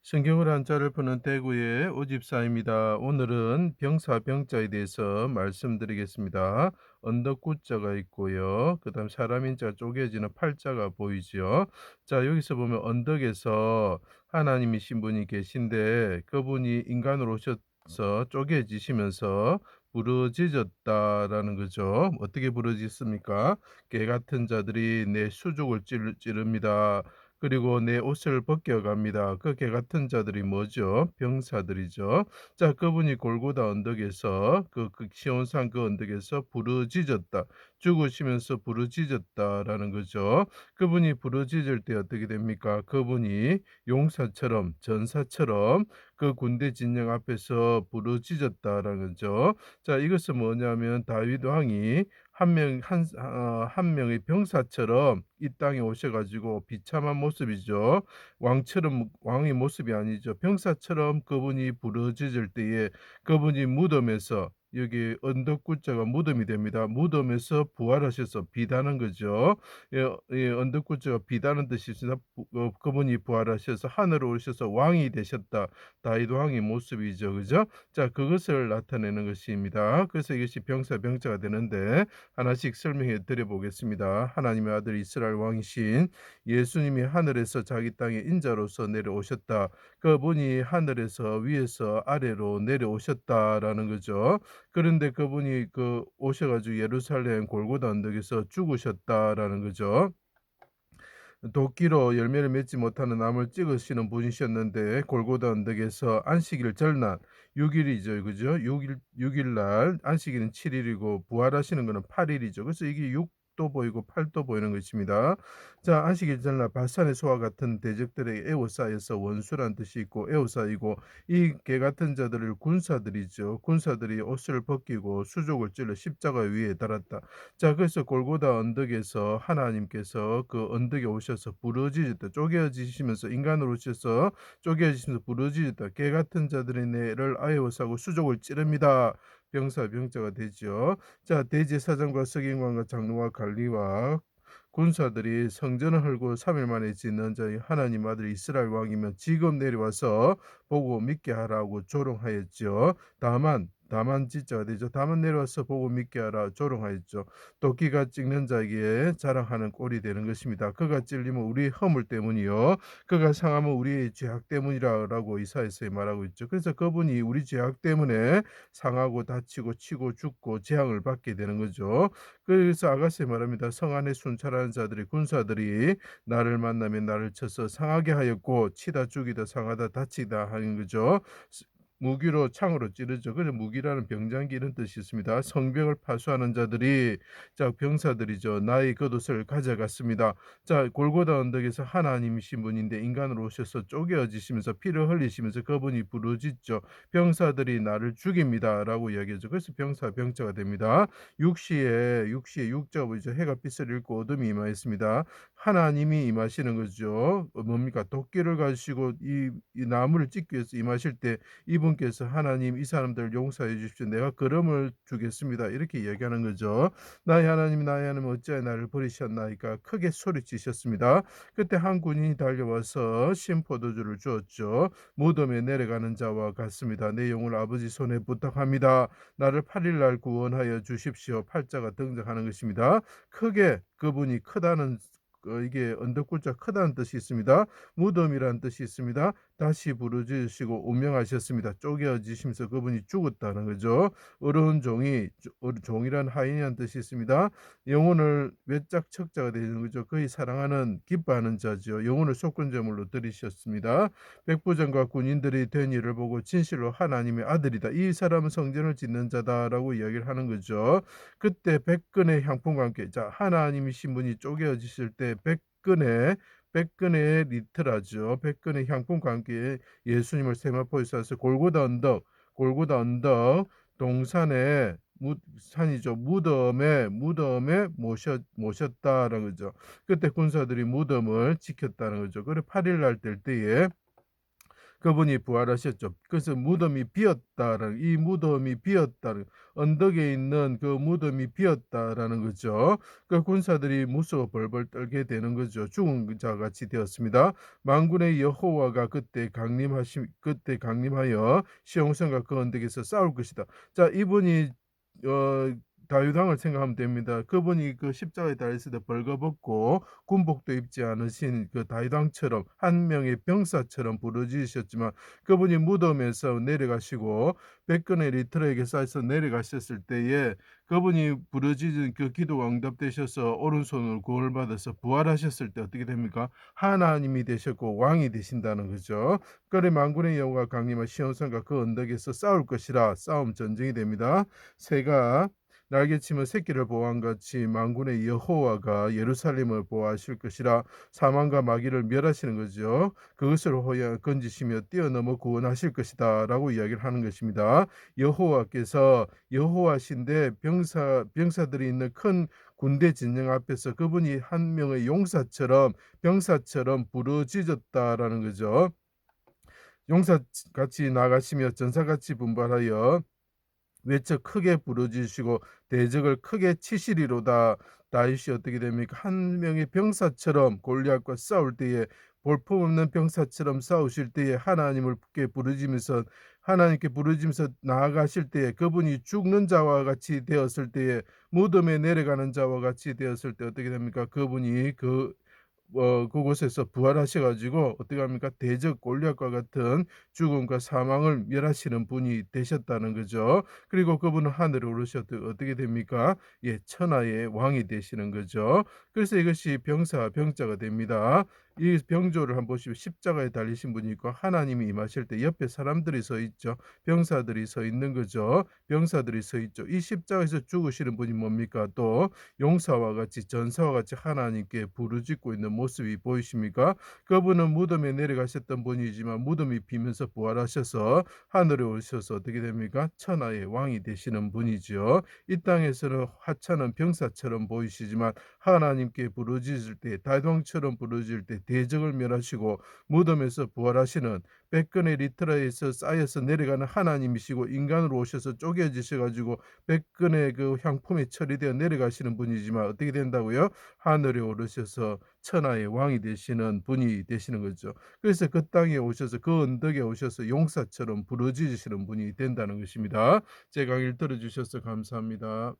성경을 한자를 푸는 대구의 오집사입니다. 오늘은 병사 병자에 대해서 말씀드리겠습니다. 언덕구자가 있고요. 그다음 사람 인자가 쪼개지는 팔자가 보이죠. 자, 여기서 보면 언덕에서 하나님이신 분이 계신데 그분이 인간으로 오셔서 쪼개지시면서 부르짖었다라는 거죠. 어떻게 부르짖습니까? 개 같은 자들이 내 수족을 찌릅니다. 그리고 내 옷을 벗겨갑니다. 그 개 같은 자들이 뭐죠? 병사들이죠. 자, 그분이 골고다 언덕에서 그 시온산 그 언덕에서 부르짖었다. 죽으시면서 부르짖었다라는 거죠. 그분이 부르짖을 때 어떻게 됩니까? 그분이 용사처럼 전사처럼 그 군대 진영 앞에서 부르짖었다라는 거죠. 자, 이것은 뭐냐면 다윗 왕이 한 명의 병사처럼 이 땅에 오셔 가지고 비참한 모습이죠. 왕처럼 왕의 모습이 아니죠. 병사처럼 그분이 부르짖을 때에 그분이 무덤에서 여기 언덕구자가 무덤이 됩니다. 무덤에서 부활하셔서 비다는 거죠. 언덕구자가 비다는 뜻이 있으나 그분이 부활하셔서 하늘로 오셔서 왕이 되셨다. 다윗 왕의 모습이죠. 그죠? 자, 그것을 나타내는 것입니다. 그래서 이것이 병사 병자가 되는데 하나씩 설명해 드려 보겠습니다. 하나님의 아들 이스라엘 왕이신 예수님이 하늘에서 자기 땅에 인자로서 내려오셨다. 그분이 하늘에서 위에서 아래로 내려오셨다라는 거죠. 그런데 그분이 오셔 가지고 예루살렘 골고다 언덕에서 죽으셨다라는 거죠. 도끼로 열매를 맺지 못하는 나무를 찍으시는 분이셨는데 골고다 언덕에서 안식일 전날 6일이죠. 그죠? 6일 날 안식일은 7일이고 부활하시는 것은 8일이죠. 그래서 이게 6도 보이고 8도 보이는 것입니다. 자, 안식일 전날 바산의 소와 같은 대적들에게 에워싸여서 원수란 뜻이 있고 에워싸이고 이 개 같은 자들을 군사들이죠. 군사들이 옷을 벗기고 수족을 찔러 십자가 위에 달았다. 자, 그래서 골고다 언덕에서 하나님께서 그 언덕에 오셔서 부르짖었다. 쪼개어지시면서 인간으로 오셔서 쪼개어지시면서 부르짖었다. 개 같은 자들이 내를 아예워싸고 수족을 찌릅니다. 병사 병자가 되죠. 자, 대제사장과 서기관과 장로와 관리와 군사들이 성전을 헐고 3일 만에 짓는 자의 하나님 아들 이스라엘 왕이면 지금 내려와서 보고 믿게 하라고 조롱하였죠. 다만 지자가 되죠. 다만 내려와서 보고 믿게 하라 조롱하였죠. 도끼가 찍는 자에게 자랑하는 꼴이 되는 것입니다. 그가 찔리면 우리의 허물 때문이요. 그가 상하면 우리의 죄악 때문이라고 이사야서에 말하고 있죠. 그래서 그분이 우리 죄악 때문에 상하고 다치고 치고 죽고 재앙을 받게 되는 거죠. 그래서 아가씨에 말합니다. 성 안에 순찰하는 자들이 군사들이 나를 만나면 나를 쳐서 상하게 하였고 치다 죽이다 상하다 다치다 하는 거죠. 무기로 창으로 찌르죠. 그래서 무기라는 병장기 이런 뜻이 있습니다. 성벽을 파수하는 자들이 자 병사들이죠. 나의 겉옷을 가져갔습니다. 자, 골고다 언덕에서 하나님이신 분인데 인간으로 오셔서 쪼개어지시면서 피를 흘리시면서 그분이 부르짖죠. 병사들이 나를 죽입니다라고 이야기하죠. 그래서 병사 병자가 됩니다. 육시에 육자가 보이죠. 해가 빛을 잃고 어둠이 임하였습니다. 하나님이 임하시는 거죠. 뭡니까? 도끼를 가지고 이 나무를 찢기 위해서 임하실 때 이분께서 하나님 이 사람들 용서해 주십시오. 내가 걸음을 주겠습니다. 이렇게 이야기하는 거죠. 나의 하나님 어찌하여 나를 버리셨나이까 크게 소리치셨습니다. 그때 한 군인이 달려와서 신포도주를 주었죠. 무덤에 내려가는 자와 같습니다. 내 영을 아버지 손에 부탁합니다. 나를 8일 날 구원하여 주십시오. 팔자가 등장하는 것입니다. 크게 그분이 크다는 이게 언덕굴자 크다는 뜻이 있습니다. 무덤이라는 뜻이 있습니다. 다시 부르짖으시고 운명하셨습니다. 쪼개어지시면서 그분이 죽었다는 거죠. 어려운 종이란 하인이라는 뜻이 있습니다. 영혼을 외짝 척자가 되는 거죠. 그의 사랑하는 기뻐하는 자죠. 영혼을 속건제물로 드리셨습니다. 백부장과 군인들이 된 일을 보고 진실로 하나님의 아들이다. 이 사람은 성전을 짓는 자다라고 이야기를 하는 거죠. 그때 백근의 향품과 함께 자 하나님이신 분이 쪼개어지실 때 백근의 리트라죠. 백근의 향품과 함께 예수님을 세마포에 쏴서 골고다 언덕 동산에 산이죠. 무덤에 모셨다라는 거죠. 그때 군사들이 무덤을 지켰다는 거죠. 그래 8일 날 될 때에 그분이 부활하셨죠. 그래서 무덤이 비었다라는, 이 무덤이 비었다는, 언덕에 있는 그 무덤이 비었다라는 거죠. 그 군사들이 무서워 벌벌 떨게 되는 거죠. 죽은 자 같이 되었습니다. 만군의 여호와가 그때 강림하여 시온산과 그 언덕에서 싸울 것이다. 자, 이분이 어 다윗 왕을 생각하면 됩니다. 그분이 그 십자가에 달렸을 때 벌거벗고 군복도 입지 않으신 그 다윗 왕처럼 한 명의 병사처럼 부르짖으셨지만, 그분이 무덤에서 내려가시고 백근의 리터에게 쌓여서 내려가셨을 때에 그분이 부르짖은 그 기도가 응답되셔서 오른손으로 구원을 받아서 부활하셨을 때 어떻게 됩니까? 하나님이 되셨고 왕이 되신다는 거죠. 그래 만군의 여호와가 강림한 시온산과 그 언덕에서 싸울 것이라. 싸움 전쟁이 됩니다. 새가 날개치면 새끼를 보호한 같이 만군의 여호와가 예루살렘을 보호하실 것이라. 사망과 마귀를 멸하시는 거죠. 그것을 호야 건지시며 뛰어넘어 구원하실 것이다 라고 이야기를 하는 것입니다. 여호와께서 여호와신데 병사들이 있는 큰 군대 진영 앞에서 그분이 한 명의 용사처럼 병사처럼 부르짖었다라는 거죠. 용사같이 나가시며 전사같이 분발하여 외쳐 크게 부르짖으시고 대적을 크게 치시리로다. 다윗이 어떻게 됩니까? 한 명의 병사처럼 골리앗과 싸울 때에, 볼품없는 병사처럼 싸우실 때에 하나님께 부르짖으면서 나아가실 때에, 그분이 죽는 자와 같이 되었을 때에, 무덤에 내려가는 자와 같이 되었을 때 어떻게 됩니까? 그분이 그곳에서 부활하셔 가지고 어떻게 합니까? 대적 골리앗과 같은 죽음과 사망을 멸하시는 분이 되셨다는 거죠. 그리고 그분은 하늘에 오르셔도 어떻게 됩니까? 예, 천하의 왕이 되시는 거죠. 그래서 이것이 병자가 됩니다. 이 병조를 한번 보시면 십자가에 달리신 분이 있고 하나님이 임하실 때 옆에 사람들이 서 있죠. 병사들이 서 있는 거죠. 병사들이 서 있죠. 이 십자가에서 죽으시는 분이 뭡니까? 또 용사와 같이 전사와 같이 하나님께 부르짖고 있는 모습이 보이십니까? 그분은 무덤에 내려가셨던 분이지만 무덤이 비면서 부활하셔서 하늘에 오셔서 어떻게 됩니까? 천하의 왕이 되시는 분이죠. 이 땅에서는 하찮은 병사처럼 보이시지만 하나님께 부르짖을 때, 다윗왕처럼 부르짖을 때 대적을 멸하시고 무덤에서 부활하시는, 백근의 리트라에서 쌓여서 내려가는 하나님이시고 인간으로 오셔서 쪼개지셔 가지고 백근의 그 향품에 처리되어 내려가시는 분이지만 어떻게 된다고요? 하늘에 오르셔서 천하의 왕이 되시는 분이 되시는 거죠. 그래서 그 땅에 오셔서 그 언덕에 오셔서 용사처럼 부르짖으시는 분이 된다는 것입니다. 제 강의를 들어 주셔서 감사합니다.